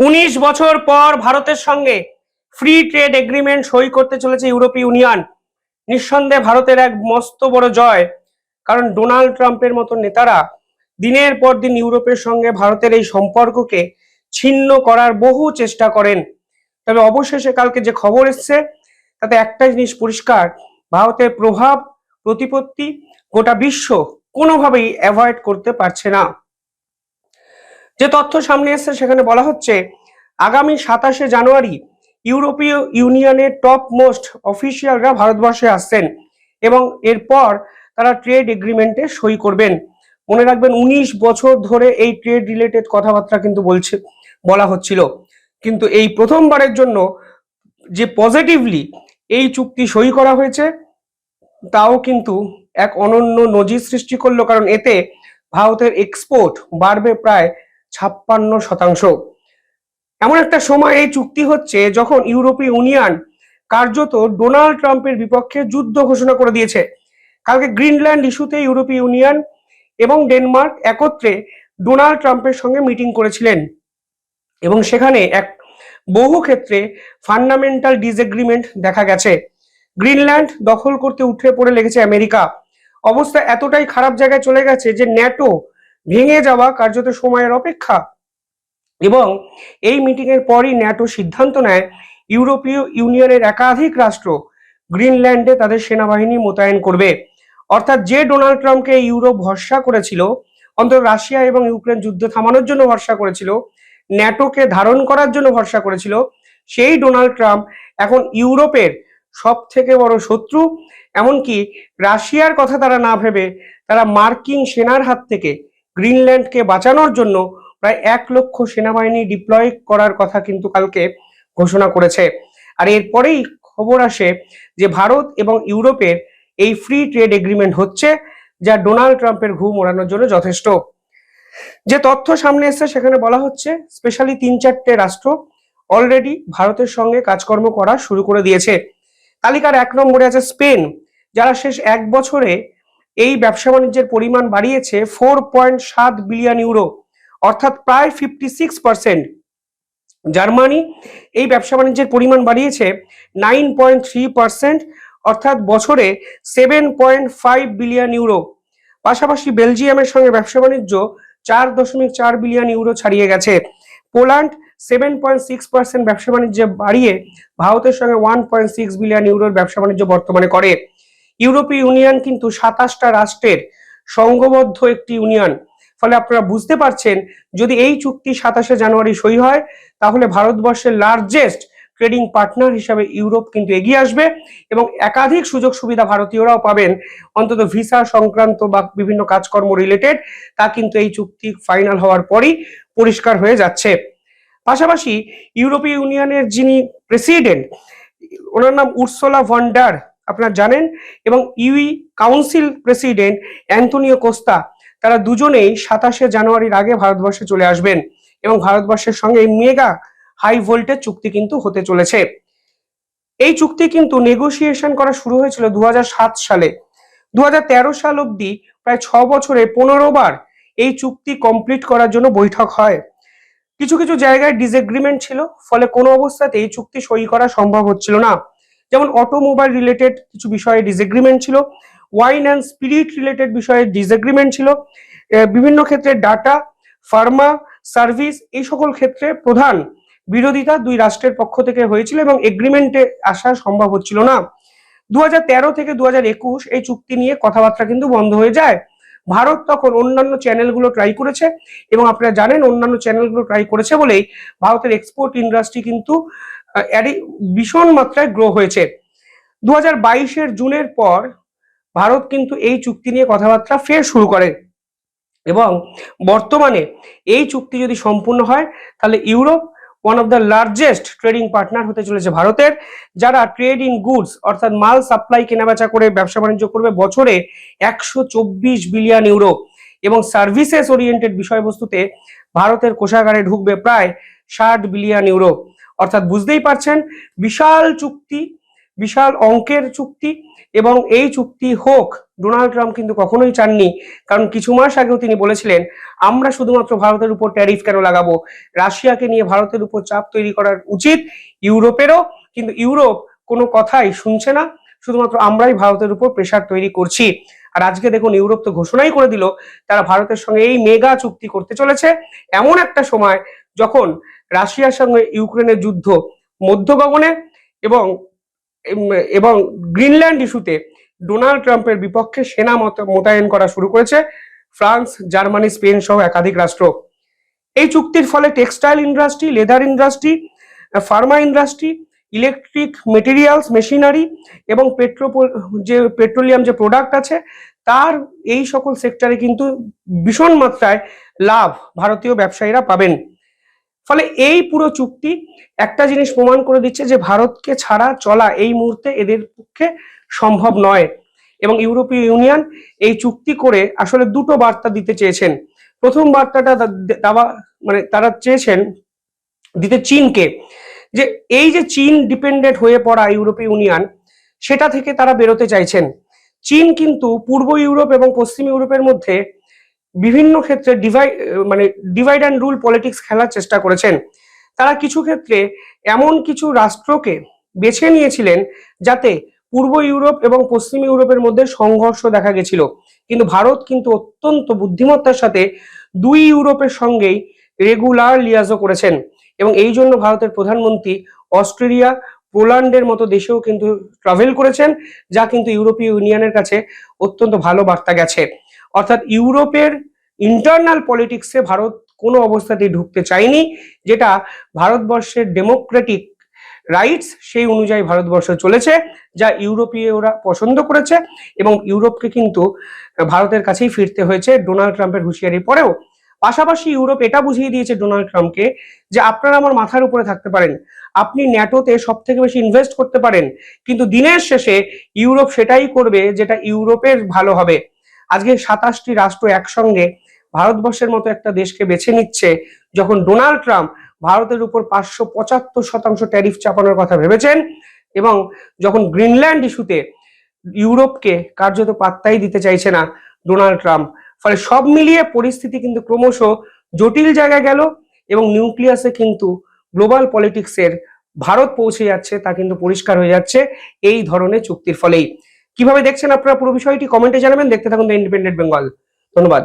19 বছর পর ভারতের সঙ্গে ফ্রি ট্রেড এগ্রিমেন্ট সই করতে চলেছে ইউরোপীয় ইউনিয়ন। নিঃসন্দেহে ভারতের এক মস্ত বড় জয়, কারণ ডোনাল্ড ট্রাম্পের মতো নেতারা দিনের পর দিন ইউরোপের সঙ্গে ভারতের এই সম্পর্ককে ছিন্ন করার বহু চেষ্টা করেন। তবে অবশেষে কালকে যে খবর এসছে তাতে একটা জিনিস পরিষ্কার, ভারতের প্রভাব প্রতিপত্তি গোটা বিশ্ব কোনোভাবেই অ্যাভয়েড করতে পারছে না। যে তথ্য সামনে এসছে সেখানে বলা হচ্ছে আগামী 27শে জানুয়ারি ইউরোপীয় ইউনিয়নের টপ মোস্ট অফিসিয়ালরা ভারতবর্ষে আসছেন এবং এরপর তারা ট্রেড এগ্রিমেন্টে সই করবেন। মনে রাখবেন 19 বছর ধরে এই ট্রেড রিলেটেড কথাবার্তা কিন্তু বলা হচ্ছিল, কিন্তু এই প্রথমবারের জন্য যে পজিটিভলি এই চুক্তি সই করা হয়েছে তাও কিন্তু এক অনন্য নজির সৃষ্টি করলো, কারণ এতে ভারতের এক্সপোর্ট বাড়বে প্রায় 56%। এমন একটা সময় এই চুক্তি হচ্ছে যখন ইউরোপীয় ইউনিয়ন কার্যত ডোনাল্ড ট্রাম্পের বিপক্ষে যুদ্ধ ঘোষণা করে দিয়েছে। কালকে গ্রিনল্যান্ড ইস্যুতে ইউরোপীয় ইউনিয়ন এবং ডেনমার্ক একত্রে ডোনাল্ড ট্রাম্পের সঙ্গে মিটিং করেছিলেন এবং সেখানে বহু ক্ষেত্রে ফান্ডামেন্টাল ডিসএগ্রিমেন্ট দেখা গেছে। গ্রিনল্যান্ড দখল করতে উঠে পড়ে লেগেছে আমেরিকা। অবস্থা এতটাই খারাপ জায়গায় চলে গেছে যে ন্যাটো ভেঙে যাওয়া কার্যত সময়ের অপেক্ষা। এবং এই মিটিং এর পরই ন্যাটো সিদ্ধান্ত নেয় ইউরোপীয় ইউনিয়নের একাধিক রাষ্ট্র গ্রিনল্যান্ডে তাদের সেনাবাহিনী মোতায়েন করবে। অর্থাৎ যে ডোনাল্ড ট্রাম্পকে ইউরোপ ভরসা করেছিল, অন্তত রাশিয়া এবং ইউক্রেন যুদ্ধ থামানোর জন্য ভরসা করেছিল, ন্যাটোকে ধারণ করার জন্য ভরসা করেছিল, সেই ডোনাল্ড ট্রাম্প এখন ইউরোপের সব থেকে বড় শত্রু। এমনকি রাশিয়ার কথা তারা না ভেবে তারা মার্কিন সেনার হাত থেকে গ্রিনল্যান্ডকে বাঁচানোর জন্য প্রায় 1 লক্ষ সেনাবাহিনী ডিপ্লয় করার কথা কিন্তু কালকে ঘোষণা করেছে। আর এরপরেই খবর আসে যে ভারত এবং ইউরোপের এই ফ্রি ট্রেড এগ্রিমেন্ট হচ্ছে, যা ডোনাল্ড ট্রাম্পের ঘুম ওড়ানোর জন্য যথেষ্ট। যে তথ্য সামনে এসছে সেখানে বলা হচ্ছে স্পেশালি 3-4টে রাষ্ট্র অলরেডি ভারতের সঙ্গে কাজকর্ম করা শুরু করে দিয়েছে। তালিকার 1 নম্বরে আছে স্পেন, যারা শেষ 1 বছরে এই ব্যবসা বাণিজ্যের পরিমাণ বাড়িয়েছে 4.7 বিলিয়ন ইউরো, অর্থাৎ প্রায় 56%। জার্মানি এই ব্যবসা বাণিজ্যের পরিমাণ বাড়িয়েছে 9.3%, অর্থাৎ বছরে 7.5 বিলিয়ন ইউরো। পাশাপাশি বেলজিয়ামের সঙ্গে ব্যবসা বাণিজ্য 4.4 বিলিয়ন ইউরো ছাড়িয়ে গেছে। পোল্যান্ড 7.6% ব্যবসা বাণিজ্য বাড়িয়ে ভারতের সঙ্গে 1.6 বিলিয়ন ইউরোর ব্যবসা বাণিজ্য বর্তমানে করে। ইউরোপীয় ইউনিয়ন কিন্তু 27টা রাষ্ট্রের সংঘবদ্ধ একটি ইউনিয়ন। ফলে আপনারা বুঝতে পারছেন, যদি এই চুক্তি 27শে জানুয়ারি সই হয় তাহলে ভারতবর্ষের লার্জেস্ট ট্রেডিং পার্টনার হিসাবে ইউরোপ কিন্তু এগিয়ে আসবে এবং একাধিক সুযোগ সুবিধা ভারতীয়রাও পাবেন, অন্তত ভিসা সংক্রান্ত বা বিভিন্ন কাজকর্ম রিলেটেড, তা কিন্তু এই চুক্তি ফাইনাল হওয়ার পরই পরিষ্কার হয়ে যাচ্ছে। পাশাপাশি ইউরোপীয় ইউনিয়নের যিনি প্রেসিডেন্ট, ওনার নাম উর্সুলা ভন ডার, আপনারা জানেন, এবং UE council president Antonio Costa, তারা দুজনেই 27শে জানুয়ারির আগে ভারতবর্ষে চলে আসবেন এবং ভারতবর্ষের সঙ্গে এই মেগা হাই ভোল্টেজ চুক্তি কিন্তু হতে চলেছে। এই চুক্তি কিন্তু নেগোসিয়েশন করা শুরু হয়েছিল 2007 সালে। 2013 সাল অবধি প্রায় 6 বছরে 15 বার এই চুক্তি কমপ্লিট করার জন্য বৈঠক হয়। কিছু কিছু জায়গায় ডিসএগ্রিমেন্ট ছিল, ফলে কোনো অবস্থাতে এই চুক্তি সই করা সম্ভব হচ্ছিল না। যেমন অটোমোবাইল রিলেটেড কিছু বিষয়ে ডিসএগ্রিমেন্ট ছিল, ওয়াইন অ্যান্ড স্পিরিট রিলেটেড বিষয়ে ডিসএগ্রিমেন্ট ছিল, বিভিন্ন ক্ষেত্রে ডাটা, ফার্মা, সার্ভিস, এই সকল ক্ষেত্রে প্রধান বিরোধিতা 2 রাষ্ট্রের পক্ষ থেকে হয়েছিল এবং এগ্রিমেন্টে আসা সম্ভব হচ্ছিল না। 2013 থেকে 2021 এই চুক্তি নিয়ে কথাবার্তা কিন্তু বন্ধ হয়ে যায়। ভারত তখন অন্যান্য চ্যানেলগুলো ট্রাই করেছে এবং আপনারা জানেন অন্যান্য চ্যানেলগুলো ট্রাই করেছে বলেই ভারতের এক্সপোর্ট ইন্ডাস্ট্রি কিন্তু ভীষণ মাত্রায় গ্রো হয়েছে। 2022 জুনের পর ভারত কিন্তু এই চুক্তি নিয়ে কথাবার্তা ফের শুরু করে এবং বর্তমানে এই চুক্তি যদি সম্পূর্ণ হয় তাহলে Europe one of the largest trading partner হতে চলেছে ভারতের, যারা ট্রেড ইন গুডস অর্থাৎ মাল সাপ্লাই কেনাবেচা করে ব্যবসা বাণিজ্য করবে বছরে 124 বিলিয়ন ইউরো এবং সার্ভিসেস ওরিয়েন্টেড বিষয়বস্তুতে ভারতের কোষাগারে ঢুকবে প্রায় 60 বিলিয়ন ইউরো। অর্থাৎ বুঝতেই পারছেন বিশাল চুক্তি, বিশাল অঙ্কের চুক্তি, এবং এই চুক্তি হোক ডোনাল্ড ট্রাম্প কিন্তু কখনোই চাননি। কারণ কিছু মাস আগেও তিনি বলেছিলেন, আমরা শুধুমাত্র ভারতের উপর ট্যারিফ কেন লাগাবো, রাশিয়াকে নিয়ে ভারতের উপর চাপ তৈরি করার উচিত ইউরোপেরও। কিন্তু ইউরোপ কোনো কথাই শুনছে না, শুধুমাত্র আমরাই ভারতের উপর প্রেশার তৈরি করছি। আর আজকে দেখুন, ইউরোপ তো ঘোষণাই করে দিল তারা ভারতের সঙ্গে এই মেগা চুক্তি করতে চলেছে এমন একটা সময় যখন রাশিয়ার সঙ্গে ইউক্রেনের যুদ্ধ মধ্য গগনে, এবং এবং গ্রিনল্যান্ড ইস্যুতে ডোনাল্ড ট্রাম্পের বিপক্ষে সেনা মোতায়েন করা শুরু করেছে ফ্রান্স, জার্মানি, স্পেন সহ একাধিক রাষ্ট্র। এই চুক্তির ফলে textile industry, leather industry, Pharma industry, electric materials, machinery এবং পেট্রোলিয়াম যে প্রোডাক্ট আছে তার এই সকল সেক্টরে কিন্তু ভীষণ মাত্রায় লাভ ভারতীয় ব্যবসায়ীরা পাবেন। ফলে এই পুরো চুক্তি একটা জিনিস প্রমাণ করে দিচ্ছে যে ভারতকে ছাড়া চলা এই মুহূর্তে এদের পক্ষে সম্ভব নয়। এবং ইউরোপীয় ইউনিয়ন এই চুক্তি করে আসলে দুটো বার্তা দিতে চেয়েছেন। প্রথম বার্তাটা মানে তারা চেয়েছেন দিতে চীনকে, যে এই যে চীন ডিপেন্ডেন্ট হয়ে পড়া ইউরোপীয় ইউনিয়ন, সেটা থেকে তারা বেরোতে চাইছেন। চীন কিন্তু পূর্ব ইউরোপ এবং পশ্চিম ইউরোপের মধ্যে বিভিন্ন ক্ষেত্রে ডিভাইড অ্যান্ড রুল পলিটিক্স খেলার চেষ্টা করেছেন। তারা কিছু ক্ষেত্রে এমন কিছু রাষ্ট্রকে বেছে নিয়েছিলেন যাতে পূর্ব ইউরোপ এবং পশ্চিম ইউরোপের মধ্যে সংঘর্ষ দেখা গেছিল। কিন্তু ভারত কিন্তু অত্যন্ত বুদ্ধিমত্তার সাথে দুই ইউরোপের সঙ্গেই রেগুলার লিয়াজও করেছেন। এবং এই জন্য ভারতের প্রধানমন্ত্রী অস্ট্রেলিয়া, পোল্যান্ডের মতো দেশেও কিন্তু ট্রাভেল করেছেন, যা কিন্তু ইউরোপীয় ইউনিয়নের কাছে অত্যন্ত ভালো বার্তা গেছে। অর্থাৎ ইউরোপের ইন্টারনাল পলিটিক্সে ভারত কোনো অবস্থাতেই ঢুকতে চায়নি, যেটা ভারতবর্ষের ডেমোক্রেটিক রাইটস সেই অনুযায়ী ভারতবর্ষ চলেছে, যা ইউরোপীয়রা পছন্দ করেছে। এবং ইউরোপকে কিন্তু ভারতের কাছেই ফিরতে হয়েছে ডোনাল্ড ট্রাম্পের হুঁশিয়ারির পরেও। পাশাপাশি ইউরোপ এটা বুঝিয়ে দিয়েছে ডোনাল্ড ট্রাম্পকে যে আপনারা আমার মাথার উপরে থাকতে পারেন, আপনি ন্যাটোতে সব থেকে বেশি ইনভেস্ট করতে পারেন, কিন্তু দিনের শেষে ইউরোপ সেটাই করবে যেটা ইউরোপের ভালো হবে। আজকে 27টি রাষ্ট্র একসঙ্গে ভারতবর্ষের মতো একটা দেশকে বেছে নিচ্ছে, যখন ডোনাল্ড ট্রাম্প ভারতের উপর 575% ট্যারিফ চাপানোর কথা ভেবেছেন, এবং যখন গ্রিনল্যান্ড ইস্যুতে ইউরোপকে কার্যত পাত্তাই দিতে চাইছে না ডোনাল্ড ট্রাম্প। ফলে সব মিলিয়ে পরিস্থিতি কিন্তু ক্রমশ জটিল জায়গায় গেল, এবং নিউক্লিয়াসে কিন্তু গ্লোবাল পলিটিক্সের ভারত পৌঁছে যাচ্ছে তা কিন্তু পরিষ্কার হয়ে যাচ্ছে এই ধরনের চুক্তির ফলেই। কিভাবে দেখছেন আপনারা পুরো বিষয়টি কমেন্টে জানাবেন। দেখতে থাকুন দ্য ইন্ডিপেন্ডেন্ট বেঙ্গল। ধন্যবাদ।